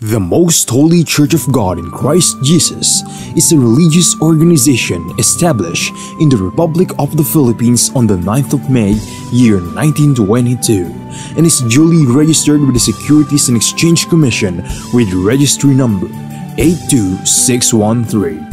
The Most Holy Church of God in Christ Jesus is a religious organization established in the Republic of the Philippines on the 9th of May, year 1922, and is duly registered with the Securities and Exchange Commission with registry number 82613.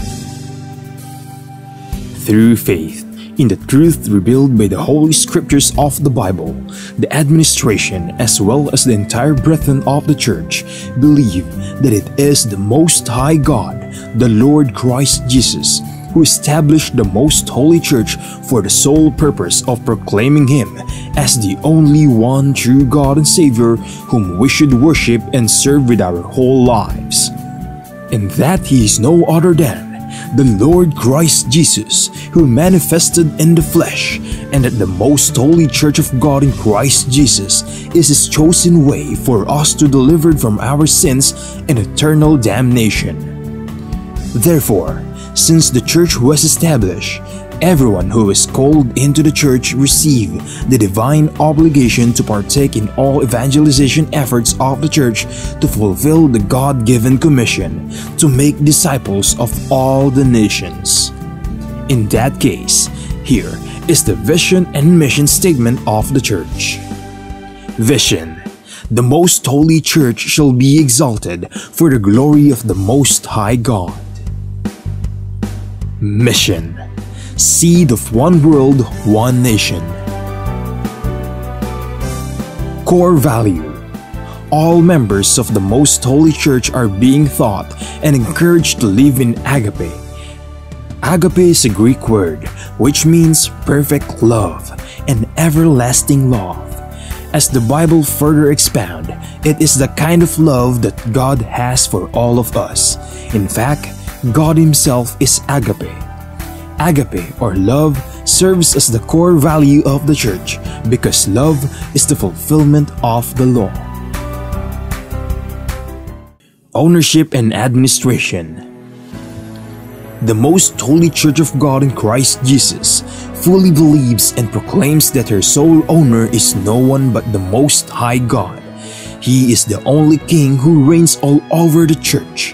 Through faith in the truth revealed by the Holy Scriptures of the Bible, the administration as well as the entire brethren of the Church believe that it is the Most High God, the Lord Christ Jesus, who established the Most Holy Church for the sole purpose of proclaiming Him as the only one true God and Savior whom we should worship and serve with our whole lives, and that He is no other than the Lord Christ Jesus, who manifested in the flesh, and that the Most Holy Church of God in Christ Jesus is His chosen way for us to deliver from our sins and eternal damnation. Therefore, since the Church was established, everyone who is called into the Church receive the divine obligation to partake in all evangelization efforts of the Church to fulfill the God-given commission to make disciples of all the nations. In that case, here is the vision and mission statement of the Church. Vision: the Most Holy Church shall be exalted for the glory of the Most High God. Mission: seed of one world, one nation. Core value: all members of the Most Holy Church are being taught and encouraged to live in agape. Agape is a Greek word which means perfect love and everlasting love. As the Bible further expounds, it is the kind of love that God has for all of us. In fact, God Himself is agape. Agape, or love, serves as the core value of the Church because love is the fulfillment of the law. Ownership and administration: the Most Holy Church of God in Christ Jesus fully believes and proclaims that her sole owner is no one but the Most High God. He is the only King who reigns all over the Church.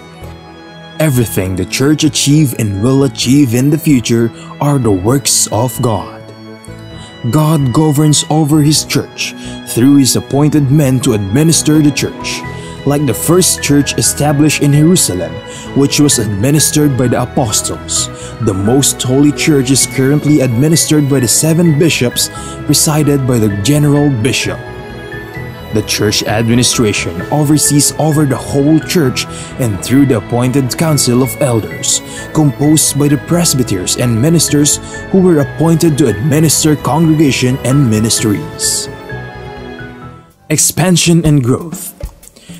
Everything the Church achieve and will achieve in the future are the works of God. God governs over His Church through His appointed men to administer the Church. Like the first church established in Jerusalem, which was administered by the apostles, the Most Holy Church is currently administered by the 7 bishops, presided by the general bishop. The church administration oversees over the whole church and through the appointed council of elders, composed by the presbyters and ministers who were appointed to administer congregation and ministries. Expansion and growth: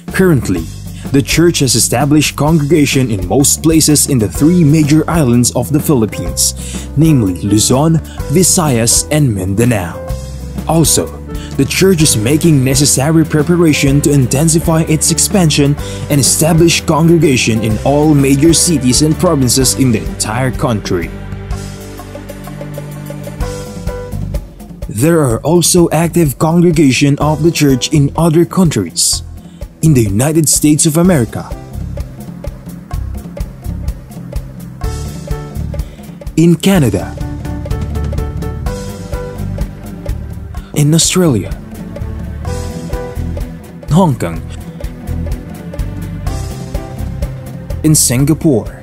currently, the church has established congregation in most places in the 3 major islands of the Philippines, namely Luzon, Visayas, and Mindanao. Also, the church is making necessary preparation to intensify its expansion and establish congregation in all major cities and provinces in the entire country. There are also active congregation of the church in other countries. In the United States of America, in Canada, in Australia, Hong Kong, in Singapore,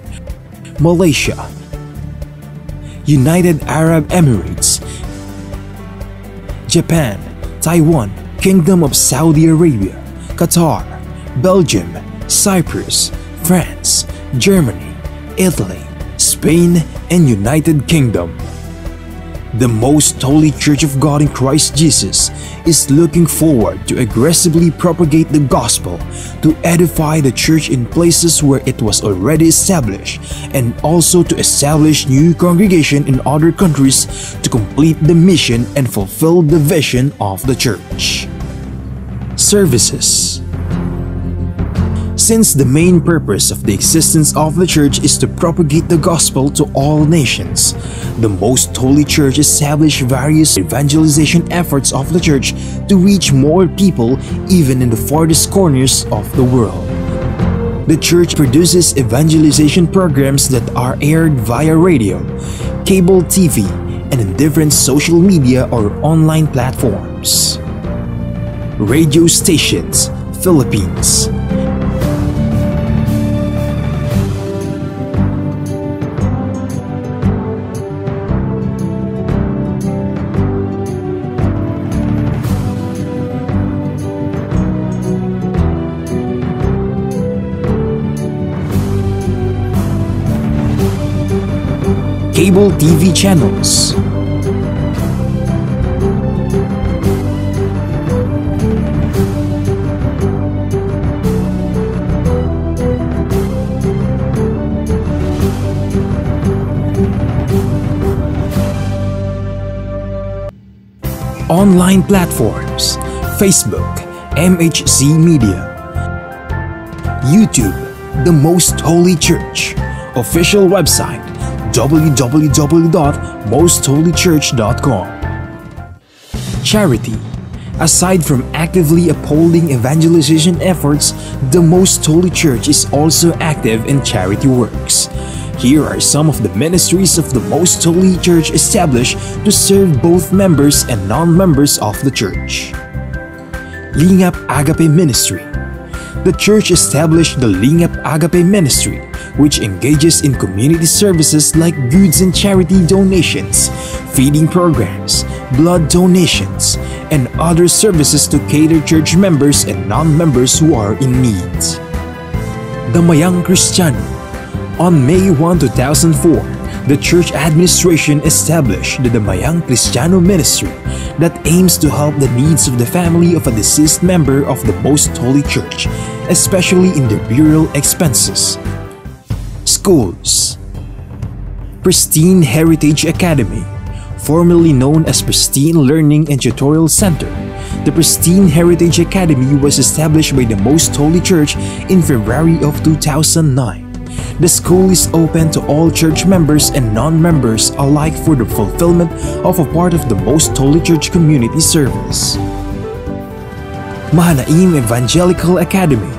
Malaysia, United Arab Emirates, Japan, Taiwan, Kingdom of Saudi Arabia, Qatar, Belgium, Cyprus, France, Germany, Italy, Spain, and United Kingdom. The Most Holy Church of God in Christ Jesus is looking forward to aggressively propagate the gospel, to edify the church in places where it was already established, and also to establish new congregation in other countries to complete the mission and fulfill the vision of the church. Services: since the main purpose of the existence of the Church is to propagate the gospel to all nations, the Most Holy Church established various evangelization efforts of the Church to reach more people even in the farthest corners of the world. The church produces evangelization programs that are aired via radio, cable TV, and in different social media or online platforms. Radio stations, Philippines. Cable TV channels. Online platforms, Facebook, MHC Media. YouTube, The Most Holy Church. Official website, www.mostholychurch.com. Charity. Aside from actively upholding evangelization efforts, the Most Holy Church is also active in charity works. Here are some of the ministries of the Most Holy Church established to serve both members and non-members of the church. Lingap Agape Ministry. The church established the Lingap Agape Ministry, which engages in community services like goods and charity donations, feeding programs, blood donations, and other services to cater church members and non-members who are in need. Damayang Kristiyano. On May 1, 2004, the church administration established the Damayang Kristiyano Ministry that aims to help the needs of the family of a deceased member of the Most Holy Church, especially in their burial expenses. Schools. Pristine Heritage Academy, formerly known as Pristine Learning and Tutorial Center. The Pristine Heritage Academy was established by the Most Holy Church in February of 2009. The school is open to all church members and non-members alike for the fulfillment of a part of the Most Holy Church community service. Mahanaim Evangelical Academy.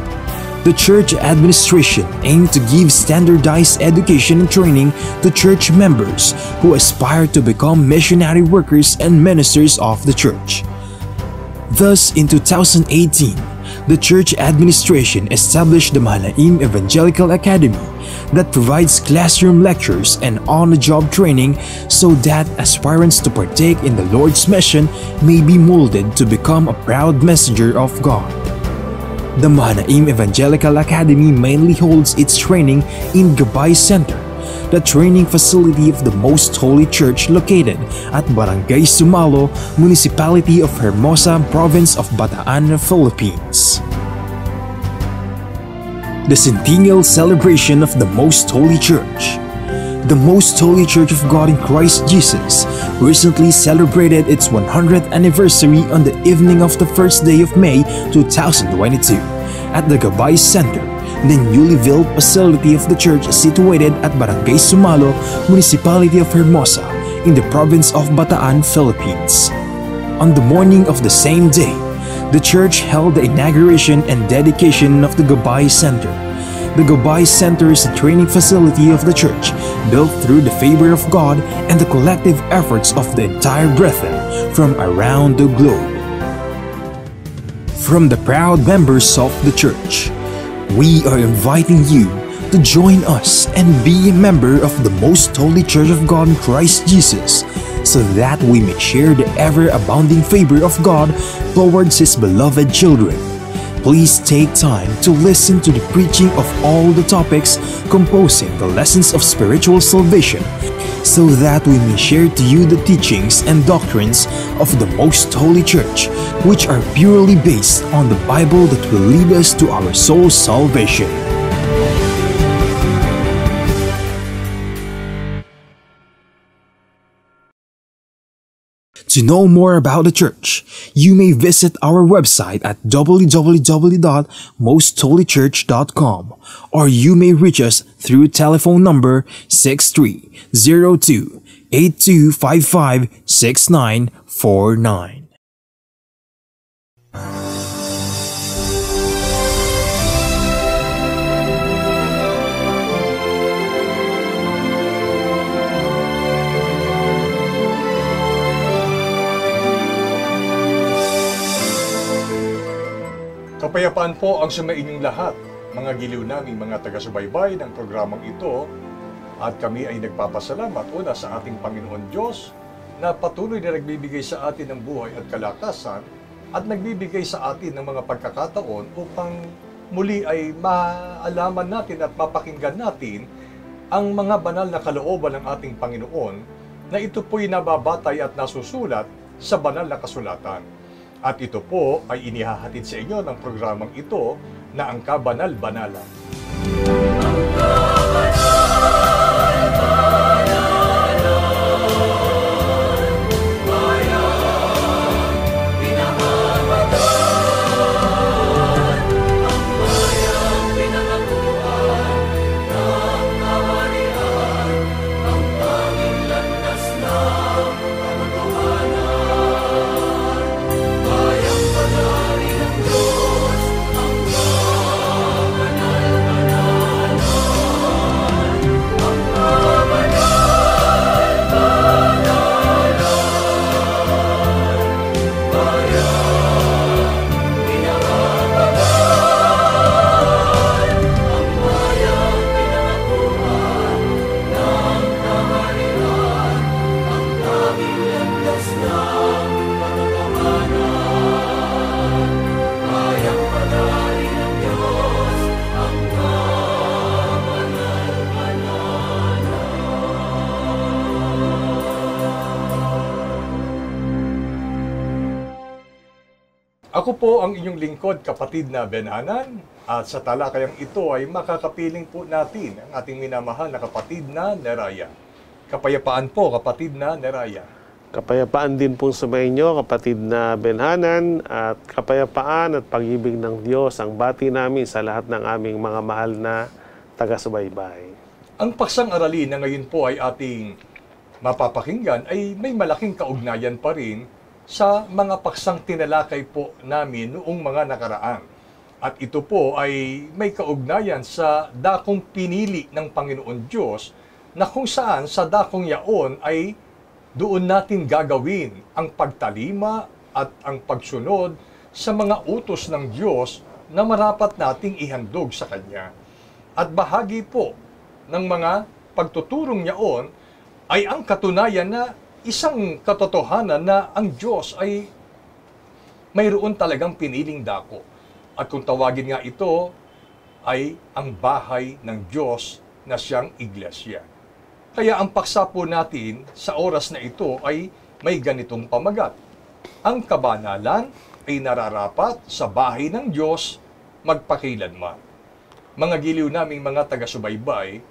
The church administration aimed to give standardized education and training to church members who aspire to become missionary workers and ministers of the church. Thus, in 2018, the church administration established the Mahanaim Evangelical Academy that provides classroom lectures and on-the-job training so that aspirants to partake in the Lord's mission may be molded to become a proud messenger of God. The Mahanaim Evangelical Academy mainly holds its training in Gabay Center, the training facility of the Most Holy Church located at Barangay Sumalo, Municipality of Hermosa, Province of Bataan, Philippines. The Centennial Celebration of the Most Holy Church. The Most Holy Church of God in Christ Jesus recently celebrated its 100th anniversary on the evening of the first day of May 2022 at the Gabay Center, the newly built facility of the church situated at Barangay Sumalo, Municipality of Hermosa, in the province of Bataan, Philippines. On the morning of the same day, the church held the inauguration and dedication of the Gabay Center. The Gabay Center is a training facility of the church built through the favor of God and the collective efforts of the entire brethren from around the globe. From the proud members of the church, we are inviting you to join us and be a member of the Most Holy Church of God in Christ Jesus, so that we may share the ever-abounding favor of God towards His beloved children. Please take time to listen to the preaching of all the topics composing the lessons of spiritual salvation, so that we may share to you the teachings and doctrines of the Most Holy Church, which are purely based on the Bible that will lead us to our soul's salvation. To know more about the church, you may visit our website at www.mostholychurch.com, or you may reach us through telephone number 6302-8255-6949. Kapayapaan po ang sumainyong lahat, mga giliw naming mga taga-subaybay ng programang ito, at kami ay nagpapasalamat una sa ating Panginoon Diyos na patuloy na nagbibigay sa atin ng buhay at kalakasan at nagbibigay sa atin ng mga pagkakataon upang muli ay maalaman natin at mapakinggan natin ang mga banal na kalooban ng ating Panginoon na ito po'y nababatay at nasusulat sa banal na kasulatan. At ito po ay inihahatid sa inyo ng programang ito na ang Kabanal-Banalan. Ako po ang inyong lingkod, kapatid na Ben-Hanan, at sa talakayang ito ay makakapiling po natin ang ating minamahal na kapatid na Neraya. Kapayapaan po, kapatid na Neraya. Kapayapaan din pong sumainyo, kapatid na Ben-Hanan, at kapayapaan at pag-ibig ng Diyos ang bati namin sa lahat ng aming mga mahal na taga-subaybay. Ang paksang aralin na ngayon po ay ating mapapakinggan ay may malaking kaugnayan pa rin sa mga paksang tinalakay po namin noong mga nakaraan. At ito po ay may kaugnayan sa dakong pinili ng Panginoon Diyos na kung saan sa dakong yaon ay doon natin gagawin ang pagtalima at ang pagsunod sa mga utos ng Diyos na marapat nating ihandog sa Kanya. At bahagi po ng mga pagtuturong yaon ay ang katunayan na isang katotohanan na ang Diyos ay mayroon talagang piniling dako. At kung tawagin nga ito ay ang bahay ng Diyos na siyang iglesia. Kaya ang paksa po natin sa oras na ito ay may ganitong pamagat. Ang kabanalan ay nararapat sa bahay ng Diyos magpakilanman. Mga giliw naming mga taga-subaybay,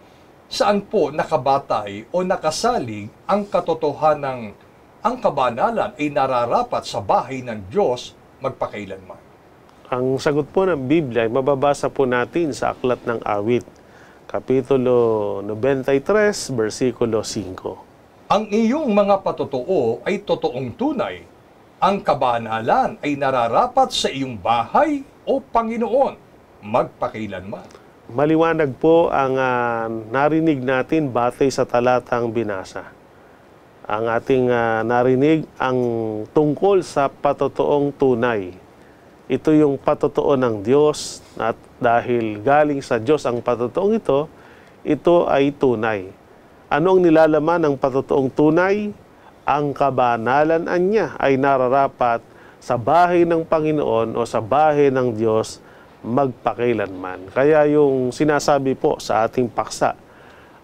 saan po nakabatay o nakasalig ang katotohanang ang kabanalan ay nararapat sa bahay ng Diyos magpakailanman? Ang sagot po ng Biblia ay mababasa po natin sa Aklat ng Awit, Kapitulo 93, versikulo 5. Ang iyong mga patotoo ay totoong tunay. Ang kabanalan ay nararapat sa iyong bahay o Panginoon magpakailanman. Maliwanag po ang narinig natin batay sa talatang binasa. Ang ating narinig ang tungkol sa patotoong tunay. Ito yung patotoo ng Diyos at dahil galing sa Diyos ang patotoong ito ay tunay. Ano ang nilalaman ng patotoong tunay? Ang kabanalan niya ay nararapat sa bahay ng Panginoon o sa bahay ng Diyos magpakailanman. Kaya yung sinasabi po sa ating paksa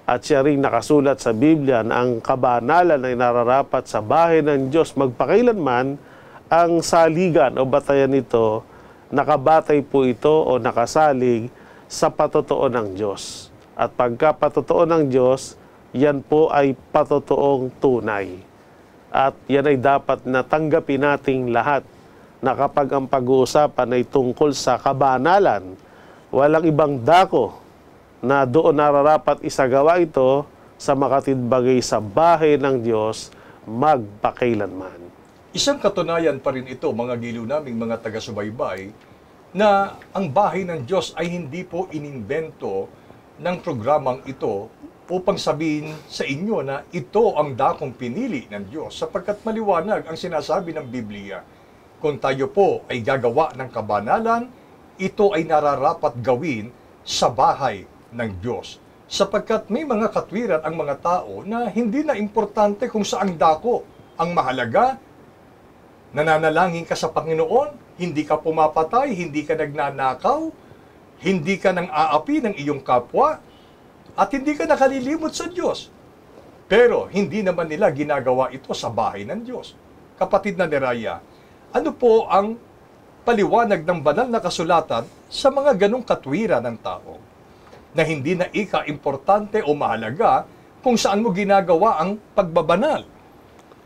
at siya ring nakasulat sa Biblia na ang kabanalan ay nararapat sa bahay ng Diyos magpakailanman, ang saligan o batayan nito, nakabatay po ito o nakasalig sa patotoo ng Diyos. At pagka patotoo ng Diyos, yan po ay patotoong tunay. At yan ay dapat na tanggapin nating lahat na kapag ang pag-uusapan ay tungkol sa kabanalan, walang ibang dako na doon nararapat isagawa ito sa makatidbagay sa bahay ng Diyos magpakailanman. Isang katunayan pa rin ito, mga giliw naming mga taga-subaybay, na ang bahay ng Diyos ay hindi po inimbento ng programang ito upang sabihin sa inyo na ito ang dakong pinili ng Diyos, sapagkat maliwanag ang sinasabi ng Biblia. Kung tayo po ay gagawa ng kabanalan, ito ay nararapat gawin sa bahay ng Diyos. Sapagkat may mga katwiran ang mga tao na hindi na importante kung saang dako. Ang mahalaga, nananalangin ka sa Panginoon, hindi ka pumapatay, hindi ka nagnanakaw, hindi ka nang aapi ng iyong kapwa, at hindi ka nakalilimot sa Diyos. Pero hindi naman nila ginagawa ito sa bahay ng Diyos. Kapatid na Neraya, ano po ang paliwanag ng banal na kasulatan sa mga ganong katwiran ng tao na hindi na ika-importante o mahalaga kung saan mo ginagawa ang pagbabanal?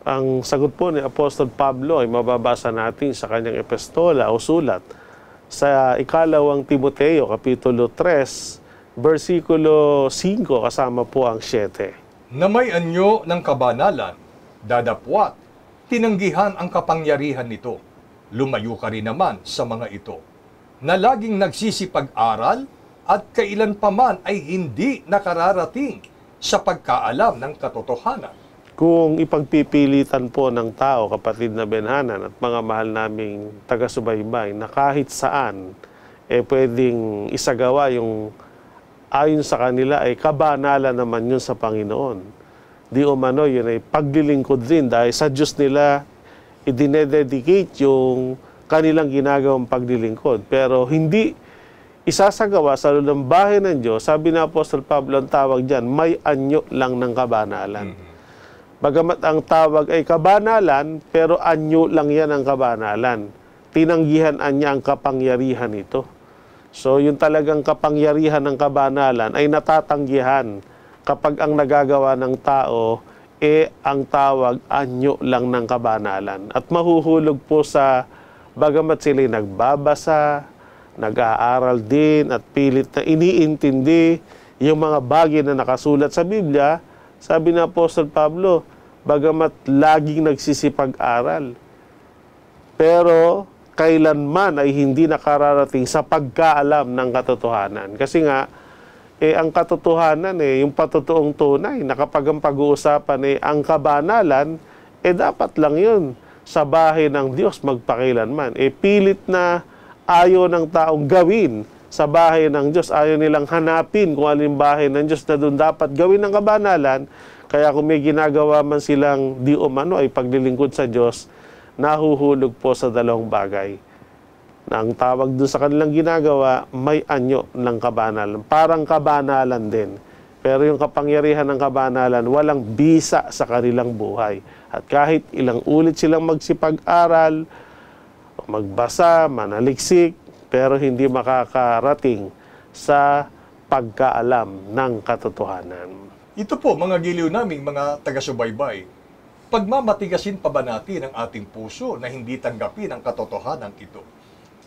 Ang sagot po ni Apostol Pablo ay mababasa natin sa kanyang epistola o sulat sa ikalawang Timoteo, Kapitulo 3, versikulo 5, kasama po ang 7. Na may anyo ng kabanalan, dadapwat, tinanggihan ang kapangyarihan nito. Lumayo ka rin naman sa mga ito, na laging nagsisipag-aral at kailan paman ay hindi nakararating sa pagkaalam ng katotohanan. Kung ipagpipilitan po ng tao, kapatid na Benhanan at mga mahal naming taga-subaybay, na kahit saan, pwedeng isagawa yung ayon sa kanila ay kabanalan naman yun sa Panginoon. Di umano yun ay paglilingkod din dahil sa Diyos nila idinededicate yung kanilang ginagawang paglilingkod. Pero hindi isasagawa sa loob ng bahay ng Diyos. Sabi na Apostol Pablo, ang tawag dyan, may anyo lang ng kabanalan. Bagamat ang tawag ay kabanalan, pero anyo lang yan ang kabanalan. Tinanggihan niya ang kapangyarihan ito. So, yung talagang kapangyarihan ng kabanalan ay natatanggihan kapag ang nagagawa ng tao ang tawag anyo lang ng kabanalan. At mahuhulog po sa bagamat sila'y nagbabasa, nag-aaral din at pilit na iniintindi yung mga bagay na nakasulat sa Biblia. Sabi na Apostol Pablo, bagamat laging nagsisipag-aral, pero kailanman ay hindi nakararating sa pagkaalam ng katotohanan. Kasi nga, ang katotohanan, yung patotoong tunay, na kapag ang pag-uusapan ang kabanalan, dapat lang yun sa bahay ng Diyos magpakailanman. Pilit na ayaw ng taong gawin sa bahay ng Diyos. Ayaw nilang hanapin kung alin bahay ng Diyos na doon dapat gawin ng kabanalan. Kaya kung may ginagawa man silang di umano ay paglilingkod sa Diyos, nahuhulog po sa dalawang bagay. Na ang tawag doon sa kanilang ginagawa, may anyo ng kabanalan. Parang kabanalan din. Pero yung kapangyarihan ng kabanalan, walang bisa sa kanilang buhay. At kahit ilang ulit silang magsipag-aral, magbasa, manaliksik, pero hindi makakarating sa pagkaalam ng katotohanan. Ito po, mga giliw naming mga taga-subaybay, pagmamatigasin pa ba natin ang ating puso na hindi tanggapin ang katotohanan ito?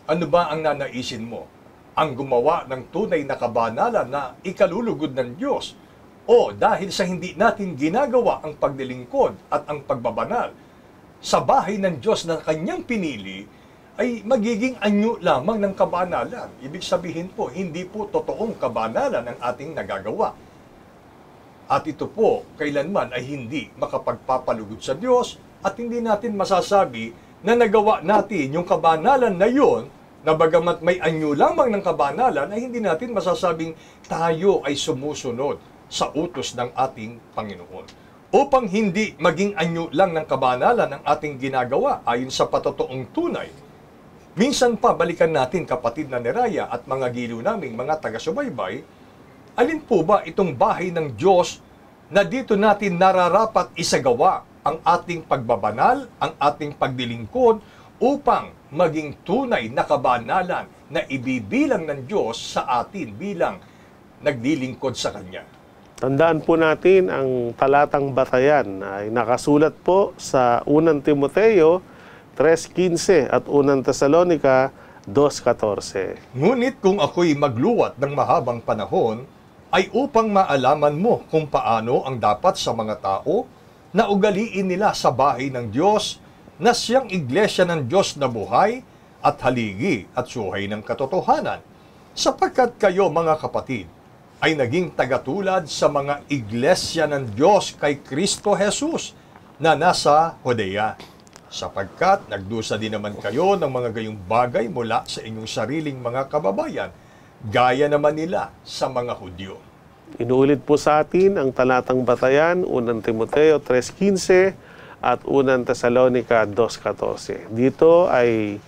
Ano ba ang nanaisin mo? Ang gumawa ng tunay na kabanalan na ikalulugod ng Diyos? O dahil sa hindi natin ginagawa ang paglilingkod at ang pagbabanal sa bahay ng Diyos na kanyang pinili, ay magiging anyo lamang ng kabanalan. Ibig sabihin po, hindi po totoong kabanalan ang ating nagagawa. At ito po, kailanman ay hindi makapagpapalugod sa Diyos at hindi natin masasabi na nagawa natin yung kabanalan na yon, na bagamat may anyo lamang ng kabanalan, ay hindi natin masasabing tayo ay sumusunod sa utos ng ating Panginoon. Upang hindi maging anyo lang ng kabanalan ang ating ginagawa ayon sa patotoong tunay, minsan pa balikan natin, kapatid na Neraya at mga giliw naming mga taga-subaybay, alin po ba itong bahay ng Diyos na dito natin nararapat isagawa ang ating pagbabanal, ang ating paglilingkod upang maging tunay na kabanalan na ibibilang ng Diyos sa atin bilang naglilingkod sa Kanya? Tandaan po natin ang talatang batayan ay nakasulat po sa 1 Timoteo 3:15 at 1 Tesalonica 2:14. Ngunit kung ako'y magluwat ng mahabang panahon, ay upang maalaman mo kung paano ang dapat sa mga tao na ugaliin nila sa bahay ng Diyos, na siyang iglesia ng Diyos na buhay at haligi at suhay ng katotohanan. Sapagkat kayo, mga kapatid, ay naging tagatulad sa mga iglesia ng Diyos kay Kristo Jesus na nasa Judea. sapagkat nagdusa din naman kayo ng mga gayong bagay mula sa inyong sariling mga kababayan, gaya naman nila sa mga Hudyo. Inuulit po sa atin ang talatang batayan, 1 Timoteo 3:15 at 1 Tesalonica 2:14. Dito ay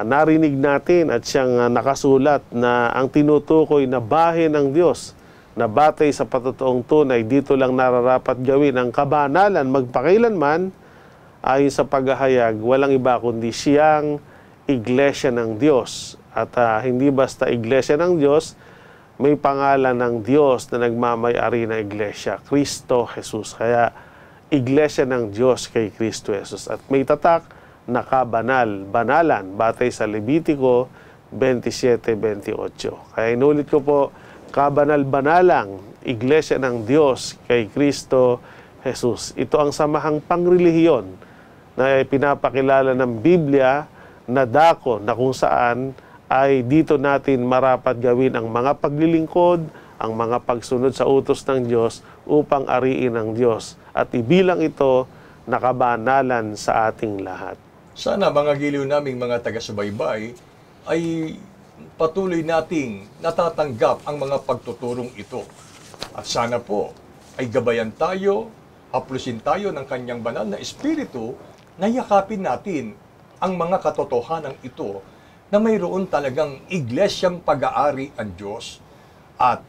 narinig natin at siyang nakasulat na ang tinutukoy na bahin ng Diyos na batay sa patotoong tunay, dito lang nararapat gawin ang kabanalan magpakailanman. Ayon sa paghahayag, walang iba kundi siyang iglesia ng Diyos. At hindi basta iglesia ng Diyos, may pangalan ng Diyos na nagmamay-ari ng iglesia, Kristo Jesus. Kaya iglesia ng Diyos kay Kristo Jesus. At may tatak na banalan, batay sa Levitico 27:28. Kaya inulit ko po, kabanal-banalang iglesia ng Diyos kay Kristo Jesus. Ito ang samahang pangrelihiyon na pinapakilala ng Biblia na dako na kung saan ay dito natin marapat gawin ang mga paglilingkod, ang mga pagsunod sa utos ng Diyos upang ariin ng Diyos at ibilang ito na kabanalan sa ating lahat. Sana mga giliw naming mga taga-subaybay ay patuloy nating natatanggap ang mga pagtuturong ito. At sana po ay gabayan tayo, haplusin tayo ng kanyang banal na Espiritu na yakapin natin ang mga katotohanan ito na mayroon talagang iglesyang pag-aari ang Diyos. At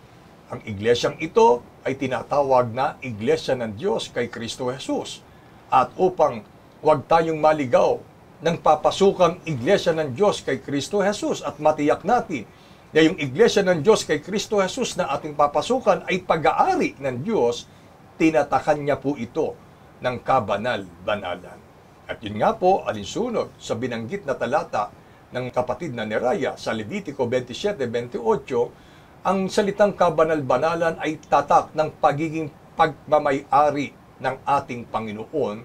ang iglesyang ito ay tinatawag na Iglesia ng Diyos kay Kristo Jesus. At upang huwag tayong maligaw ng papasukang Iglesia ng Diyos kay Kristo Jesus at matiyak natin na yung Iglesia ng Diyos kay Kristo Jesus na ating papasukan ay pag-aari ng Diyos, tinatakan niya po ito ng kabanal-banalan. At yun nga po, alinsunod sa binanggit na talata ng kapatid na Neraya sa Levitico 27:28, ang salitang kabanal-banalan ay tatak ng pagiging pagmamay-ari ng ating Panginoon,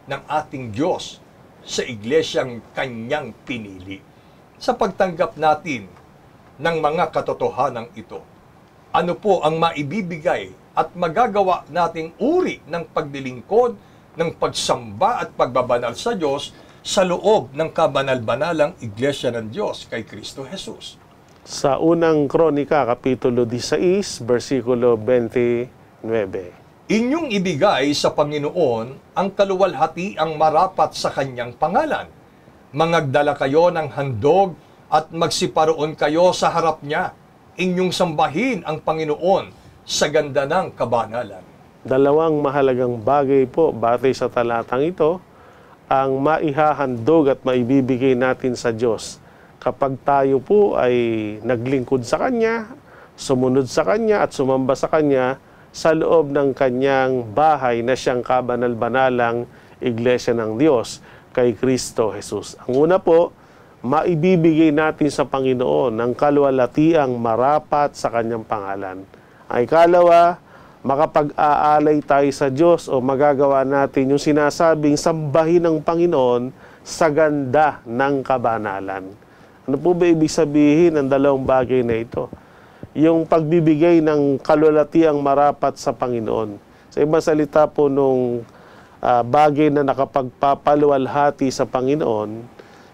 ng ating Diyos, sa iglesyang kanyang pinili. Sa pagtanggap natin ng mga katotohanan ito, ano po ang maibibigay at magagawa nating uri ng paglilingkod, ng pagsamba at pagbabanal sa Diyos sa loob ng kabanal-banalang Iglesia ng Diyos kay Kristo Jesus? Sa unang Kronika, Kapitulo 16, versikulo 29. Inyong ibigay sa Panginoon ang kaluwalhatiang marapat sa kanyang pangalan. Mangagdala kayo ng handog at magsiparoon kayo sa harap niya. Inyong sambahin ang Panginoon sa ganda ng kabanalan. Dalawang mahalagang bagay po batay sa talatang ito ang maihahandog at maibibigay natin sa Diyos kapag tayo po ay naglingkod sa Kanya, sumunod sa Kanya at sumamba sa Kanya sa loob ng Kanyang bahay na siyang kabanal-banalang Iglesia ng Diyos kay Kristo Jesus. Ang una po, maibibigay natin sa Panginoon ang kaluwalhatiang marapat sa Kanyang pangalan. Ang ikalawa, makapag-aalay tayo sa Diyos o magagawa natin yung sinasabing sambahin ng Panginoon sa ganda ng kabanalan. Ano po ba ibig sabihin ng dalawang bagay na ito? Yung pagbibigay ng kaluwalhatiang marapat sa Panginoon. Sa ibang salita po nung bagay na nakapagpapaluwalhati sa Panginoon,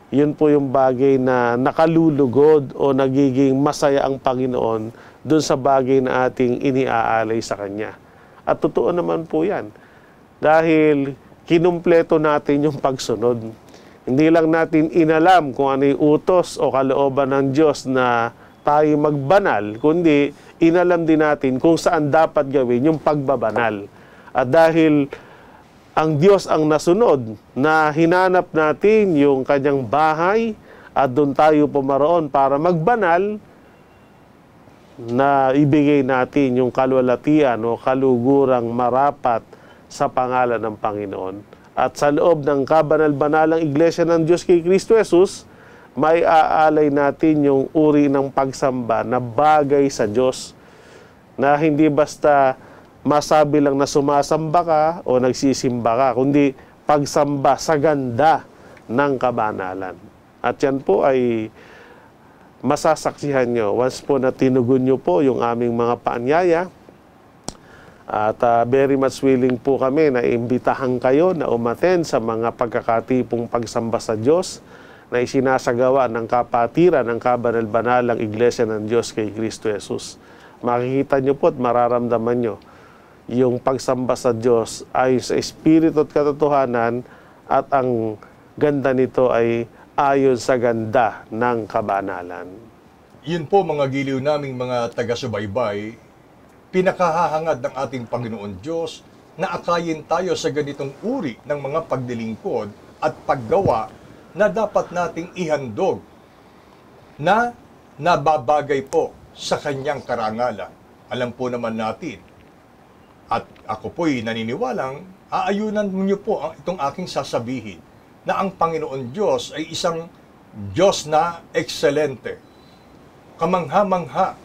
yun po yung bagay na nakalulugod o nagiging masaya ang Panginoon doon sa bagay na ating iniaalay sa Kanya. At totoo naman po yan. Dahil kinumpleto natin yung pagsunod. Hindi lang natin inalam kung ano yung utos o kalooban ng Diyos na tayo magbanal, kundi inalam din natin kung saan dapat gawin yung pagbabanal. At dahil ang Diyos ang nasunod na hinanap natin yung Kanyang bahay at doon tayo pumaroon para magbanal, na ibigay natin yung kaluwalhatian o kalugurang marapat sa pangalan ng Panginoon. At sa loob ng kabanal-banalang Iglesia ng Diyos kay Kristo Jesus, may aalay natin yung uri ng pagsamba na bagay sa Diyos, na hindi basta masabi lang na sumasamba ka o nagsisimba ka, kundi pagsamba sa ganda ng kabanalan. At yan po ay masasaksihan nyo once po na tinugon nyo po yung aming mga paanyaya At very much willing po kami na imbitahan kayo na umattend sa mga pagkakatipong pagsamba sa Diyos na isinasagawa ng kapatiran ng kabanal-banalang Iglesia ng Diyos kay Kristo Jesus. Makikita nyo po at mararamdaman nyo yung pagsamba sa Diyos ay sa espiritu at katotohanan, at ang ganda nito ay ayon sa ganda ng kabanalan. Yun po mga giliw naming mga taga-subaybay, pinakahahangad ng ating Panginoon Diyos na akayin tayo sa ganitong uri ng mga pagdilingkod at paggawa na dapat nating ihandog na nababagay po sa kanyang karangalan. Alam po naman natin, at ako po'y naniniwalang aayunan niyo po itong aking sasabihin, na ang Panginoon Diyos ay isang Diyos na ekselente, kamangha-mangha,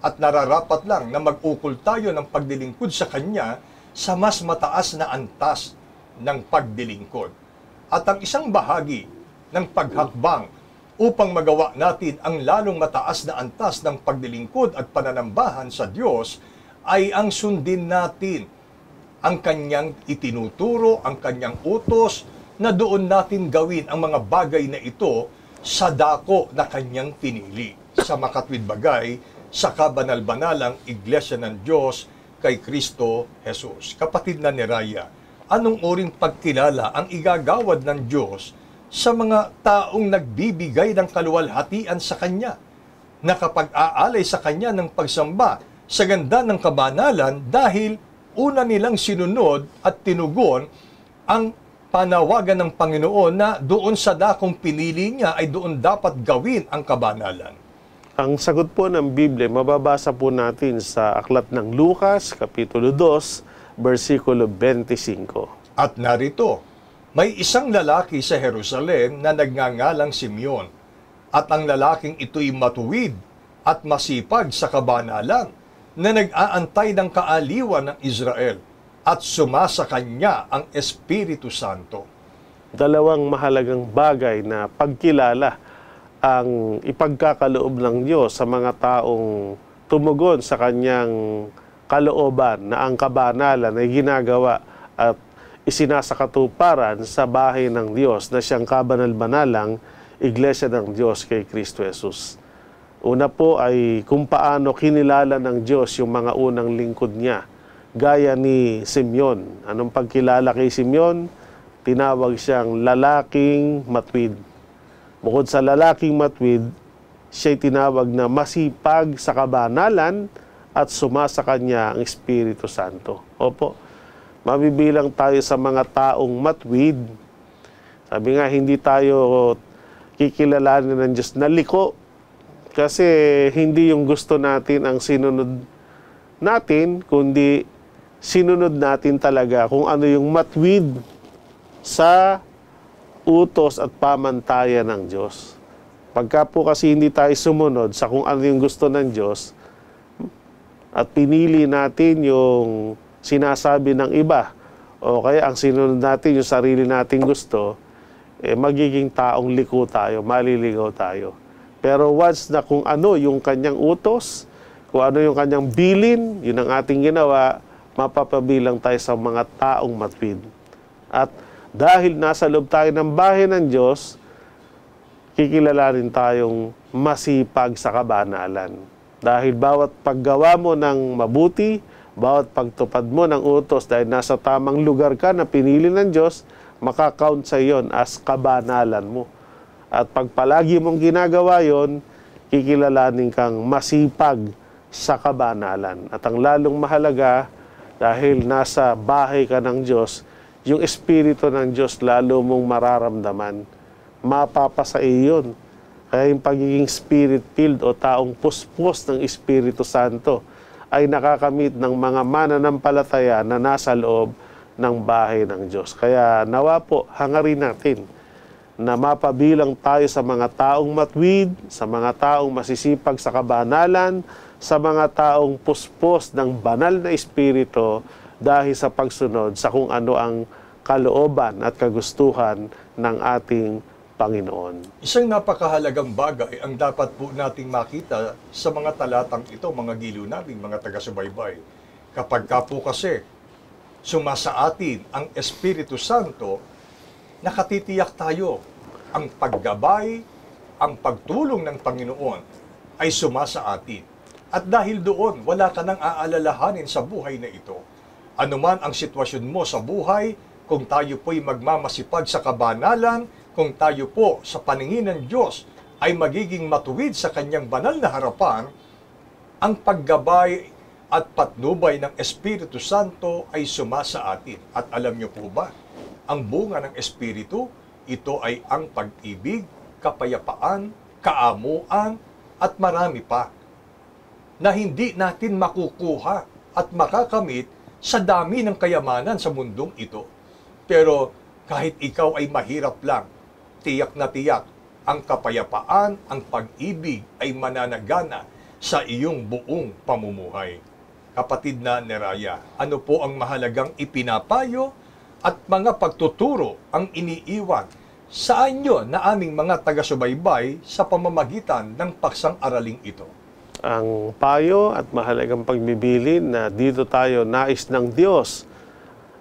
at nararapat lang na mag-ukol tayo ng pagdilingkod sa Kanya sa mas mataas na antas ng pagdilingkod. At ang isang bahagi ng paghakbang upang magawa natin ang lalong mataas na antas ng pagdilingkod at pananambahan sa Diyos ay ang sundin natin ang Kanyang itinuturo, ang Kanyang utos, na doon natin gawin ang mga bagay na ito sa dako na Kanyang pinili, sa makatwid bagay sa kabanal-banalang Iglesia ng Diyos kay Kristo Jesus. Kapatid na ni Raya, anong uring pagkilala ang igagawad ng Diyos sa mga taong nagbibigay ng kaluwalhatian sa Kanya, nakapag-aalay sa Kanya ng pagsamba sa ganda ng kabanalan dahil una nilang sinunod at tinugon ang panawagan ng Panginoon na doon sa dakong pinili niya ay doon dapat gawin ang kabanalan? Ang sagot po ng Biblia, mababasa po natin sa aklat ng Lucas, Kapitulo 2, versikulo 25. At narito, may isang lalaki sa Jerusalem na nagngangalang Simeon, at ang lalaking ito'y matuwid at masipag sa kabanalan, na nag-aantay ng kaaliwan ng Israel, at sumasa kanya ang Espiritu Santo. Dalawang mahalagang bagay na pagkilala ang ipagkakaloob ng Diyos sa mga taong tumugon sa kanyang kalooban na ang kabanalan ay ginagawa at isinasakatuparan sa bahay ng Diyos na siyang kabanal-banalang Iglesia ng Diyos kay Kristo Jesus. Una po ay kung paano kinilala ng Diyos yung mga unang lingkod niya, gaya ni Simeon. Anong pagkilala kay Simeon? Tinawag siyang lalaking matwid. Bukod sa lalaking matwid, siya'y tinawag na masipag sa kabanalan at sumasa kanya ang Espiritu Santo. Opo, mabibilang tayo sa mga taong matwid. Sabi nga, hindi tayo kikilalanin ng Diyos na liko, kasi hindi yung gusto natin ang sinunod natin, kundi sinunod natin talaga kung ano yung matwid sa utos at pamantayan ng Diyos. Pagka po kasi hindi tayo sumunod sa kung ano yung gusto ng Diyos at pinili natin yung sinasabi ng iba o kaya ang sinunod natin yung sarili nating gusto, magiging taong liko tayo, maliligaw tayo. Pero once na kung ano yung kanyang utos, kung ano yung kanyang bilin, yun ang ating ginawa, mapapabilang tayo sa mga taong matwid. At dahil nasa loob tayo ng bahay ng Diyos, kikilalanin tayong masipag sa kabanalan. Dahil bawat paggawa mo ng mabuti, bawat pagtupad mo ng utos dahil nasa tamang lugar ka na pinili ng Diyos, makakount sa iyon as kabanalan mo. At pag palagi mong ginagawa yon, kikilalanin kang masipag sa kabanalan. At ang lalong mahalaga, dahil nasa bahay ka ng Diyos, yung Espiritu ng Diyos lalo mong mararamdaman. Mapapasa iyon. Kaya yung pagiging Spirit-filled o taong puspos ng Espiritu Santo ay nakakamit ng mga mananampalataya na nasa loob ng bahay ng Diyos. Kaya nawa po, hangarin natin na mapabilang tayo sa mga taong matwid, sa mga taong masisipag sa kabanalan, sa mga taong puspos ng banal na Espiritu, dahil sa pagsunod sa kung ano ang kalooban at kagustuhan ng ating Panginoon. Isang napakahalagang bagay ang dapat po nating makita sa mga talatang ito, mga giliw naming mga taga-subaybay. Kapag ka po kasi sumasa atin ang Espiritu Santo, nakatitiyak tayo ang paggabay, ang pagtulong ng Panginoon ay sumasa atin. At dahil doon, wala ka nang aalalahanin sa buhay na ito. Anuman ang sitwasyon mo sa buhay, kung tayo po'y magmamasipag sa kabanalan, kung tayo po sa paningin ng Diyos ay magiging matuwid sa kanyang banal na harapan, ang paggabay at patnubay ng Espiritu Santo ay sumasa atin. At alam niyo po ba, ang bunga ng Espiritu, ito ay ang pag-ibig, kapayapaan, kaamuan, at marami pa na hindi natin makukuha at makakamit sa dami ng kayamanan sa mundong ito. Pero kahit ikaw ay mahirap lang, tiyak na tiyak, ang kapayapaan, ang pag-ibig ay mananagana sa iyong buong pamumuhay. Kapatid na Neraya, ano po ang mahalagang ipinapayo at mga pagtuturo ang iniiwan sa inyo na aming mga taga-subaybay sa pamamagitan ng paksang araling ito? Ang payo at mahalagang pagbibilin na dito tayo nais ng Diyos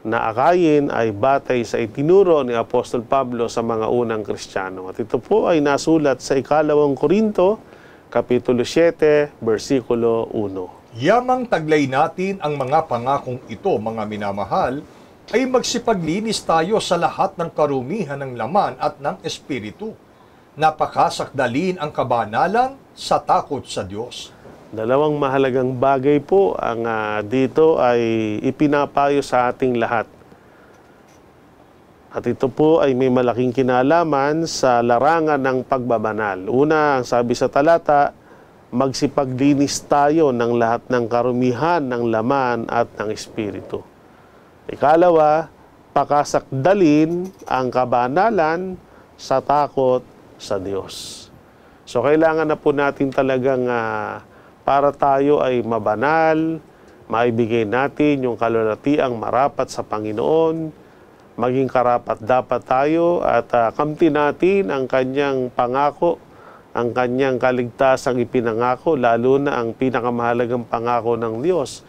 na akayin ay batay sa itinuro ni Apostol Pablo sa mga unang Kristiyano. At ito po ay nasulat sa 2 Korinto, Kapitulo 7, versikulo 1. Yamang taglay natin ang mga pangakong ito, mga minamahal, ay magsipaglinis tayo sa lahat ng karumihan ng laman at ng espiritu. Napakasakdalin ang kabanalan sa takot sa Diyos. Dalawang mahalagang bagay po ang dito ay ipinapayo sa ating lahat. At ito po ay may malaking kinalaman sa larangan ng pagbabanal. Una, ang sabi sa talata, magsipaglinis tayo ng lahat ng karumihan ng laman at ng espiritu. Ikalawa, pakasakdalin ang kabanalan sa takot sa Diyos. So kailangan na po natin talagang para tayo ay mabanal, maibigay natin yung kalulatiang marapat sa Panginoon, maging karapat dapat tayo at kamti natin ang kanyang pangako, ang kanyang kaligtasang ipinangako, lalo na ang pinakamahalagang pangako ng Diyos.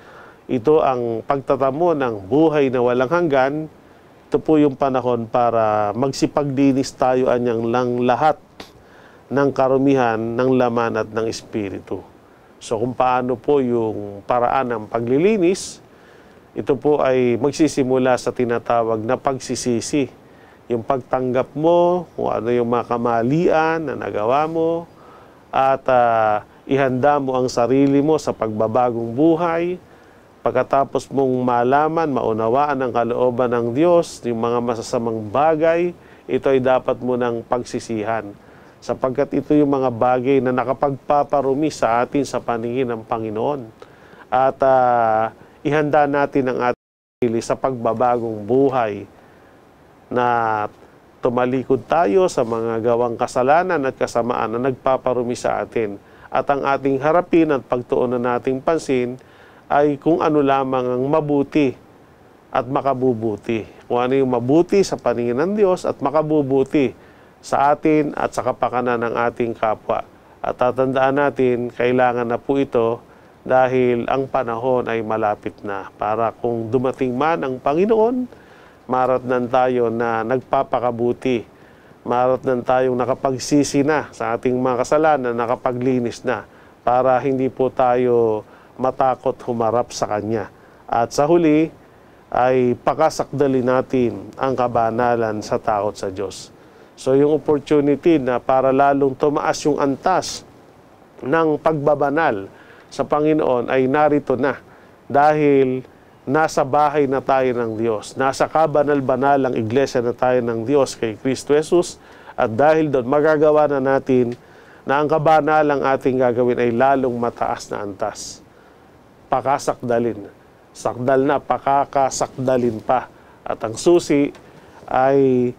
Ito ang pagtatamo ng buhay na walang hanggan. Ito po yung panahon para magsipaglinis tayo anyang lang lahat ng karumihan ng laman at ng espiritu. So kung paano po yung paraan ng paglilinis, ito po ay magsisimula sa tinatawag na pagsisisi. Yung pagtanggap mo kung ano yung mga kamalian na nagawa mo at ihanda mo ang sarili mo sa pagbabagong buhay. Pagkatapos mong malaman, maunawaan ang kalooban ng Diyos, yung mga masasamang bagay, ito ay dapat mo ng pagsisihan. Sapagkat ito yung mga bagay na nakapagpaparumi sa atin sa paningin ng Panginoon. At ihanda natin ang ating sarili sa pagbabagong buhay na tumalikod tayo sa mga gawang kasalanan at kasamaan na nagpaparumi sa atin. At ang ating harapin at pagtuunan nating pansin ay kung ano lamang ang mabuti at makabubuti. Kung ano yung mabuti sa paningin ng Diyos at makabubuti sa atin at sa kapakanan ng ating kapwa. At tatandaan natin, kailangan na po ito dahil ang panahon ay malapit na. Para kung dumating man ang Panginoon, maratnan tayo na nagpapakabuti. Maratnan tayong nakapagsisi na sa ating mga kasalanan, nakapaglinis na. Para hindi po tayo matakot humarap sa Kanya. At sa huli, ay pakasakdali natin ang kabanalan sa takot sa Diyos. So yung opportunity na para lalong tumaas yung antas ng pagbabanal sa Panginoon ay narito na. Dahil nasa bahay na tayo ng Diyos. Nasa kabanal-banalang iglesia na tayo ng Diyos kay Kristo Jesus. At dahil doon, magagawa na natin na ang kabanalang ating gagawin ay lalong mataas na antas. Pakasakdalin. Sakdal na, pakakasakdalin pa. At ang susi ay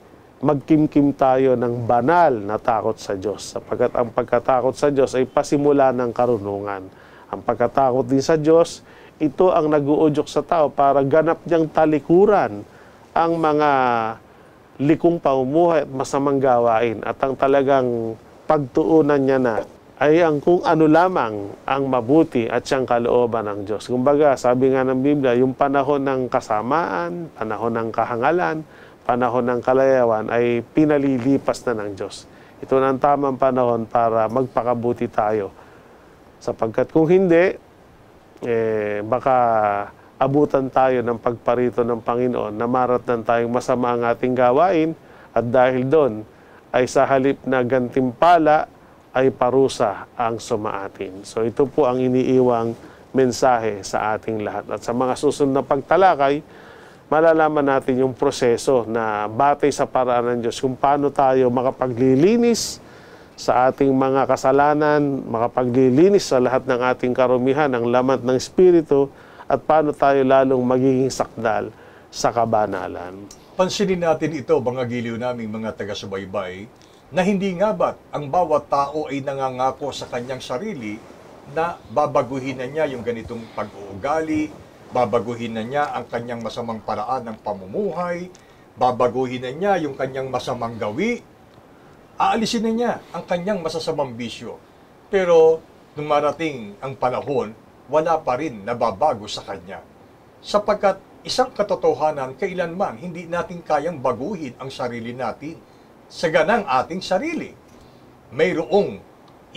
magkimkim tayo ng banal na takot sa Diyos. Sapagkat ang pagkatakot sa Diyos ay pasimula ng karunungan. Ang pagkatakot din sa Diyos, ito ang nag-uudyok sa tao para ganap niyang talikuran ang mga likong pamumuhay at masamang gawain. At ang talagang pagtuunan niya na ay ang kung ano lamang ang mabuti at siyang kalooban ng Diyos. Kumbaga, sabi nga ng Biblia, yung panahon ng kasamaan, panahon ng kahangalan, panahon ng kalayawan ay pinalilipas na ng Diyos. Ito na ang tamang panahon para magpakabuti tayo. Sapagkat kung hindi, baka abutan tayo ng pagparito ng Panginoon na maratnan tayong masama ang ating gawain at dahil doon ay sa halip na gantimpala ay parusa ang sumaatin. So ito po ang iniiwang mensahe sa ating lahat. At sa mga susunod na pagtalakay, malalaman natin yung proseso na batay sa paraan ng Diyos kung paano tayo makapaglilinis sa ating mga kasalanan, makapaglilinis sa lahat ng ating karumihan, ng lamat ng Espiritu, at paano tayo lalong magiging sakdal sa kabanalan. Pansinin natin ito, mga giliw naming mga taga-subaybay, na hindi nga ba't ang bawat tao ay nangangako sa kanyang sarili na babaguhin na niya yung ganitong pag-uugali, babaguhin na niya ang kanyang masamang paraan ng pamumuhay, babaguhin na niya yung kanyang masamang gawi, aalisin na niya ang kanyang masasamang bisyo. Pero nung marating ang panahon, wala pa rin nababago sa kanya. Sapagkat isang katotohanan, kailanman hindi natin kayang baguhin ang sarili natin sa ganang ating sarili. Mayroong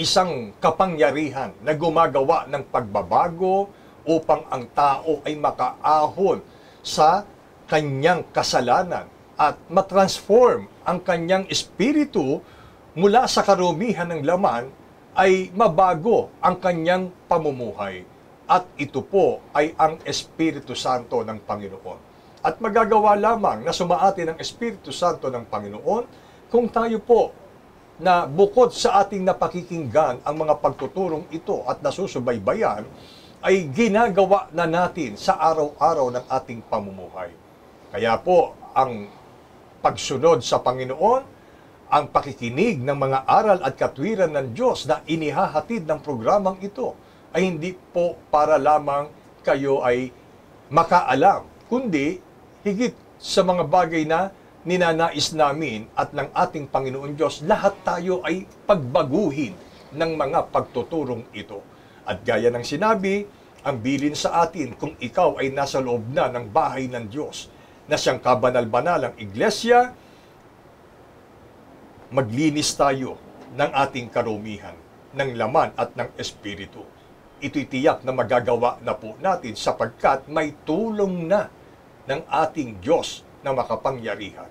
isang kapangyarihan na gumagawa ng pagbabago upang ang tao ay makaahon sa kanyang kasalanan at matransform ang kanyang espiritu mula sa karumihan ng laman ay mabago ang kanyang pamumuhay. At ito po ay ang Espiritu Santo ng Panginoon. At magagawa lamang na sumaatin ang Espiritu Santo ng Panginoon kung tayo po na bukod sa ating napakikinggan ang mga pagtuturong ito at nasusubaybayan, ay ginagawa na natin sa araw-araw ng ating pamumuhay. Kaya po, ang pagsunod sa Panginoon, ang pakikinig ng mga aral at katwiran ng Diyos na inihahatid ng programang ito, ay hindi po para lamang kayo ay makaalam, kundi higit sa mga bagay na ninanais namin at ng ating Panginoon Diyos, lahat tayo ay pagbaguhin ng mga pagtuturong ito. At gaya ng sinabi, ang bilin sa atin kung ikaw ay nasa loob na ng bahay ng Diyos, na siyang kabanal-banalang iglesia, maglinis tayo ng ating karumihan, ng laman at ng espiritu. Ito'y tiyak na magagawa na po natin sapagkat may tulong na ng ating Diyos na makapangyarihan.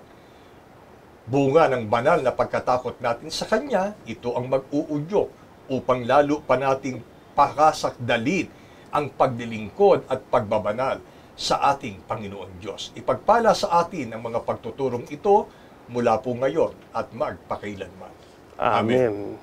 Bunga ng banal na pagkatakot natin sa Kanya, ito ang mag-uudyok upang lalo pa nating pakasakdalin ang paglilingkod at pagbabanal sa ating Panginoon Diyos. Ipagpala sa atin ang mga pagtuturong ito mula po ngayon at magpakailanman. Amen.